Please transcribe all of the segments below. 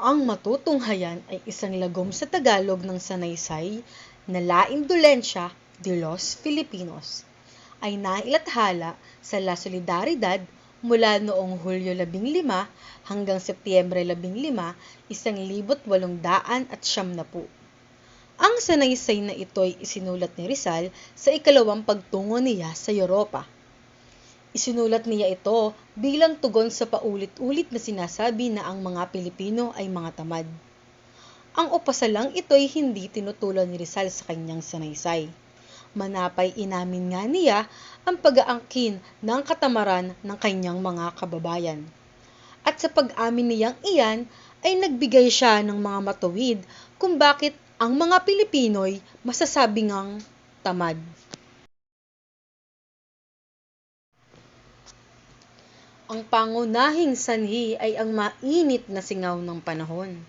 Ang matutunghayan ay isang lagom sa Tagalog ng sanaysay na La Indolencia de los Filipinos ay nailathala sa La Solidaridad mula noong Hulyo 15 hanggang Setyembre 15, 1870. Ang sanaysay na ito ay isinulat ni Rizal sa ikalawang pagtungo niya sa Europa. Isinulat niya ito bilang tugon sa paulit-ulit na sinasabi na ang mga Pilipino ay mga tamad. Ang upasalang ito ay hindi tinutulan ni Rizal sa kanyang sanaysay. Manapay inamin nga niya ang pag-aangkin ng katamaran ng kanyang mga kababayan. At sa pag-amin niyang iyan ay nagbigay siya ng mga matuwid kung bakit ang mga Pilipino'y masasabi ngang tamad. Ang pangunahing sanhi ay ang mainit na singaw ng panahon.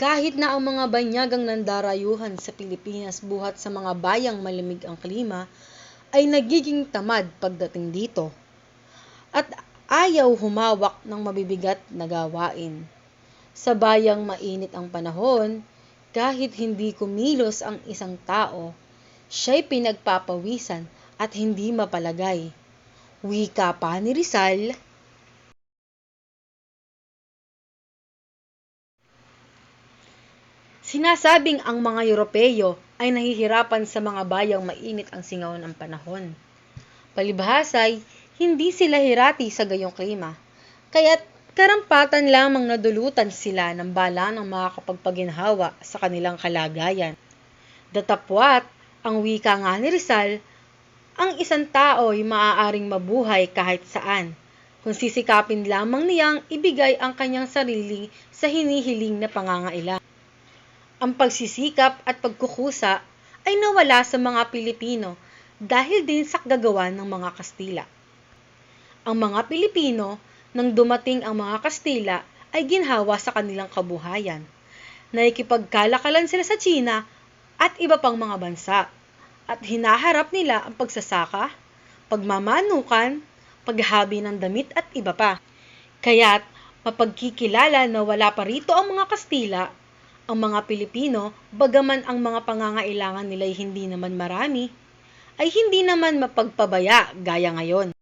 Kahit na ang mga banyagang nandarayuhan sa Pilipinas buhat sa mga bayang malamig ang klima, ay nagiging tamad pagdating dito. At ayaw humawak ng mabibigat na gawain. Sa bayang mainit ang panahon, kahit hindi kumilos ang isang tao, siya'y pinagpapawisan at hindi mapalagay. Wika pa ni Rizal. Sinasabing ang mga Europeo ay nahihirapan sa mga bayang mainit ang singaw ng panahon. Palibhasay, hindi sila hirati sa gayong klima, kaya't karampatan lamang nadulutan sila ng bala ng makakapagpaginhawa sa kanilang kalagayan. Datapwat, ang wika nga ni Rizal, ang isang tao ay maaaring mabuhay kahit saan, kung sisikapin lamang niyang ibigay ang kanyang sarili sa hinihiling na pangangailangan. Ang pagsisikap at pagkukusa ay nawala sa mga Pilipino dahil din sa kagagawan ng mga Kastila. Ang mga Pilipino, nang dumating ang mga Kastila, ay ginhawa sa kanilang kabuhayan. Nakikipagkalakalan sila sa China at iba pang mga bansa, at hinaharap nila ang pagsasaka, pagmamanukan, paghahabi ng damit at iba pa. Kaya't mapagkikilala na wala pa rito ang mga Kastila, ang mga Pilipino, bagaman ang mga pangangailangan nila'y hindi naman marami, ay hindi naman mapagpabaya gaya ngayon.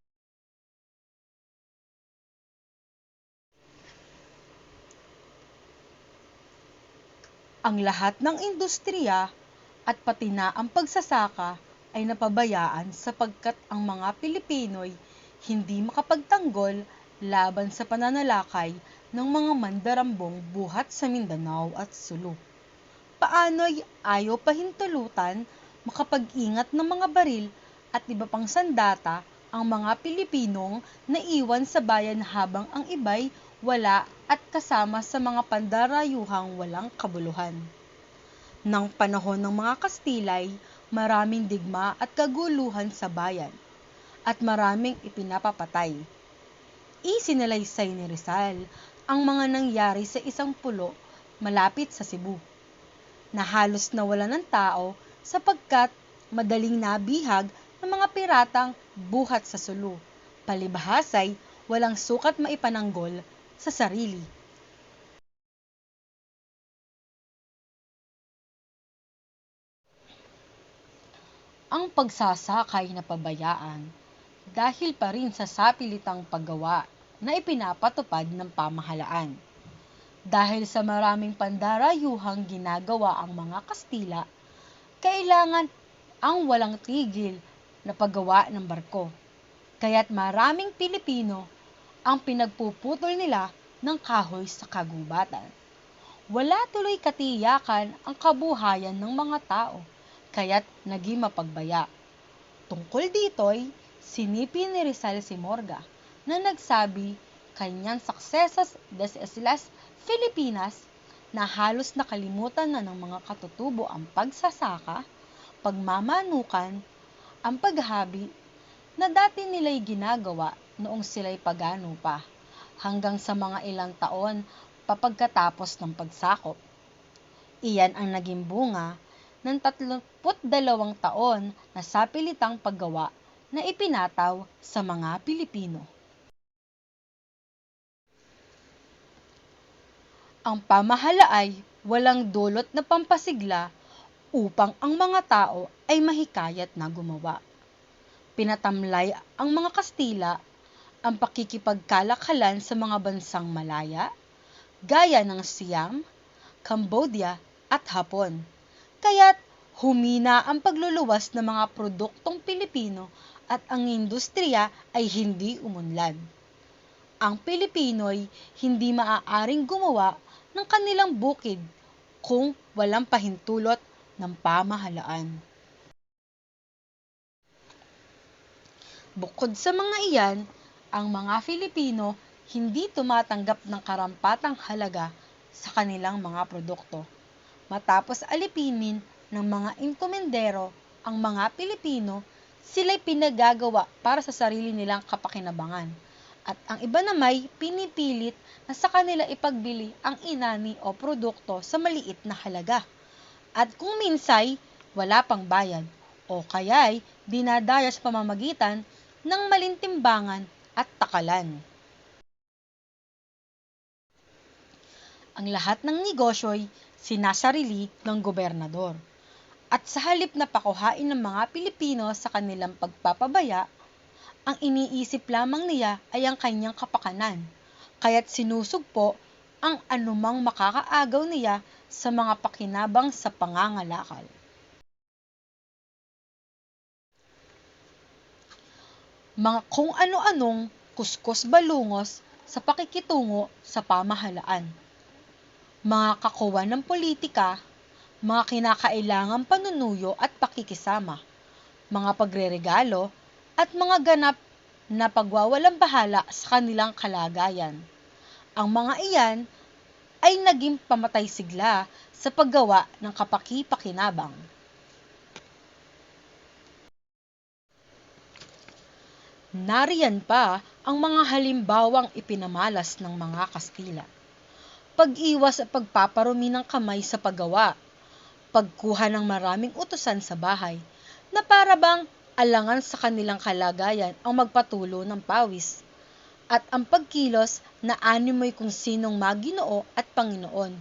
Ang lahat ng industriya at pati na ang pagsasaka ay napabayaan sapagkat ang mga Pilipino'y hindi makapagtanggol laban sa pananalakay ng mga mandarambong buhat sa Mindanao at Sulu. Paano'y ayaw pahintulutan makapag-ingat ng mga baril at iba pang sandata ang mga Pilipinong naiwan sa bayan habang ang iba'y wala at kasama sa mga pandarayuhang walang kabuluhan. Nang panahon ng mga Kastilay, maraming digma at kaguluhan sa bayan, at maraming ipinapapatay. Isinalaysay ni Rizal ang mga nangyari sa isang pulo malapit sa Cebu, na halos nawala ng tao sapagkat madaling nabihag ng mga piratang buhat sa Sulu. Palibhasay, walang sukat maipananggol sa sarili. Ang pagsasakay na pabayaan dahil pa rin sa sapilitang paggawa na ipinapatupad ng pamahalaan. Dahil sa maraming pandarayuhang ginagawa ang mga Kastila, kailangan ang walang tigil na paggawa ng barko. Kaya't maraming Pilipino ang pinagpuputol nila ng kahoy sa kagubatan. Wala tuloy katiyakan ang kabuhayan ng mga tao, kaya't naging mapagbaya. Tungkol dito'y sinipin ni Rizal si Morga na nagsabi kanyang Sucesos des Islas Filipinas na halos nakalimutan na ng mga katutubo ang pagsasaka, pagmamanukan, ang paghabi na dati nila'y ginagawa noong sila'y pagano pa, hanggang sa mga ilang taon papagkatapos ng pagsakop. Iyan ang naging bunga ng 32 taon na sapilitang paggawa na ipinataw sa mga Pilipino. Ang pamahala ay walang dulot na pampasigla upang ang mga tao ay mahikayat na gumawa. Pinatamlay ang mga Kastila ang pakikipagkalakalan sa mga bansang malaya, gaya ng Siam, Cambodia at Hapon. Kaya't humina ang pagluluwas ng mga produktong Pilipino at ang industriya ay hindi umunlad. Ang Pilipino'y hindi maaaring gumawa ng kanilang bukid kung walang pahintulot ng pamahalaan. Bukod sa mga iyan, ang mga Filipino hindi tumatanggap ng karampatang halaga sa kanilang mga produkto. Matapos alipinin ng mga inkomendero ang mga Pilipino, sila'y pinagagawa para sa sarili nilang kapakinabangan. At ang iba namay pinipilit na sa kanila ipagbili ang inani o produkto sa maliit na halaga. At kung minsay, wala pang bayad o kaya'y dinadaya sa pamamagitan ng malintimbangan at takalan. Ang lahat ng negosyo'y sinasarili ng gobernador. At sa halip na pakuhain ng mga Pilipino sa kanilang pagpapabaya, ang iniisip lamang niya ay ang kanyang kapakanan, kaya't sinusugpo ang anumang makakaagaw niya sa mga pakinabang sa pangangalakal. Mga kung ano-anong kuskus balungos sa pakikitungo sa pamahalaan. Mga kakuwan ng politika, mga kinakailangang panunuyo at pakikisama, mga pagreregalo, at mga ganap na pagwawalang-bahala sa kanilang kalagayan. Ang mga iyan ay naging pamatay-sigla sa paggawa ng kapaki-pakinabang. Nariyan pa ang mga halimbawang ipinamalas ng mga Kastila. Pag-iwas at pagpaparumi ng kamay sa paggawa, pagkuha ng maraming utusan sa bahay, na para bang alangan sa kanilang kalagayan ang magpatulo ng pawis, at ang pagkilos na animoy kung sinong Maginoo at Panginoon,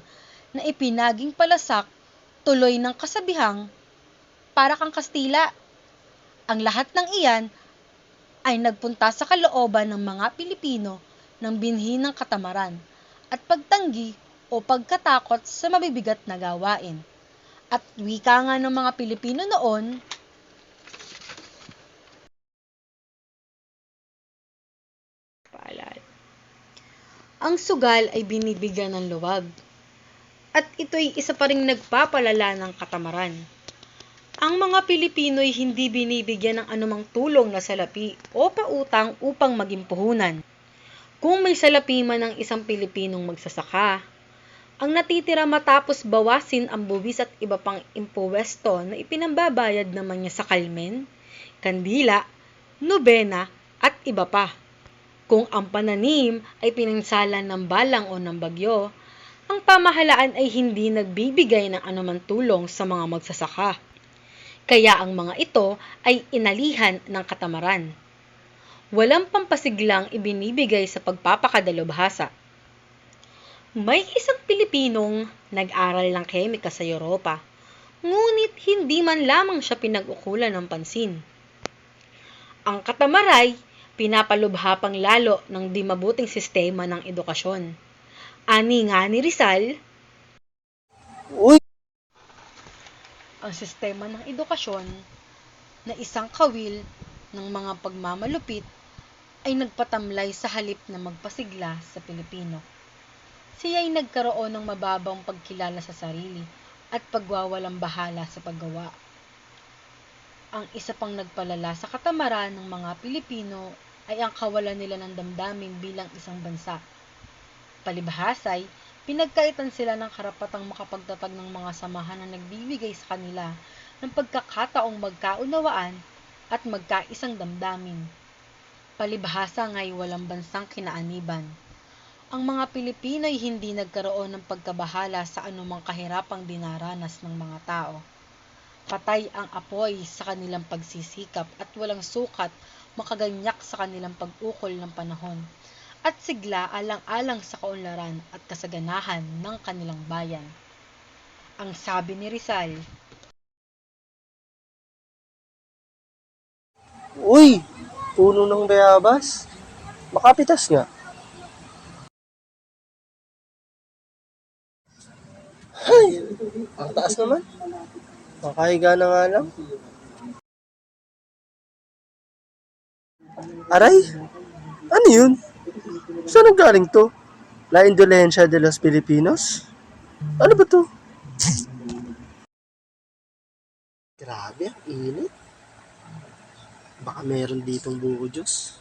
na ipinaging palasak tuloy ng kasabihang, para kang Kastila. Ang lahat ng iyan ay nagpunta sa kalooban ng mga Pilipino ng binhi ng katamaran at pagtanggi o pagkatakot sa mabibigat na gawain. At wika nga ng mga Pilipino noon, ang sugal ay binibigyan ng luwag. At ito'y isa pa ring nagpapalala ng katamaran. Ang mga Pilipino'y hindi binibigyan ng anumang tulong na salapi o pautang upang maging puhunan. Kung may salapi man ang isang Pilipinong magsasaka, ang natitira matapos bawasin ang buwis at iba pang impuwesto na ipinambabayad naman niya sa kalmen, kandila, nobena at iba pa. Kung ang pananim ay pinansalan ng balang o ng bagyo, ang pamahalaan ay hindi nagbibigay ng anumang tulong sa mga magsasaka. Kaya ang mga ito ay inalihan ng katamaran. Walang pampasiglang ibinibigay sa pagpapakadalubhasa. May isang Pilipinong nag-aral ng kemika sa Europa, ngunit hindi man lamang siya pinag-ukulan ng pansin. Ang katamaray, pinapalubha pang lalo ng di mabuting sistema ng edukasyon. Ani nga ni Rizal, ang sistema ng edukasyon na isang kawil ng mga pagmamalupit ay nagpatamlay sa halip na magpasigla sa Pilipino. Siya ay nagkaroon ng mababang pagkilala sa sarili at pagwawalang bahala sa paggawa. Ang isa pang nagpalala sa katamaran ng mga Pilipino ay ang kawalan nila ng damdamin bilang isang bansa. Palibhasay, pinagkaitan sila ng karapatang makapagtatag ng mga samahan na nagbibigay sa kanila ng pagkakataong magkaunawaan at magkaisang damdamin. Palibhasa nga'y walang bansang kinaaniban. Ang mga Pilipino ay hindi nagkaroon ng pagkabahala sa anumang kahirapang dinaranas ng mga tao. Patay ang apoy sa kanilang pagsisikap at walang sukat makaganyak sa kanilang pag-ukol ng panahon. at sigla alang-alang sa kaunlaran at kasaganahan ng kanilang bayan. Ang sabi ni Rizal, Uy, puno ng bayabas. Makapitas nga. Hay, ang taas naman. Makahiga na nga lang. Aray, ano yun? Saan nanggaling to? La Indolencia de los Filipinos? Ano ba to? Grabe, ang init. Baka meron ditong buko juice.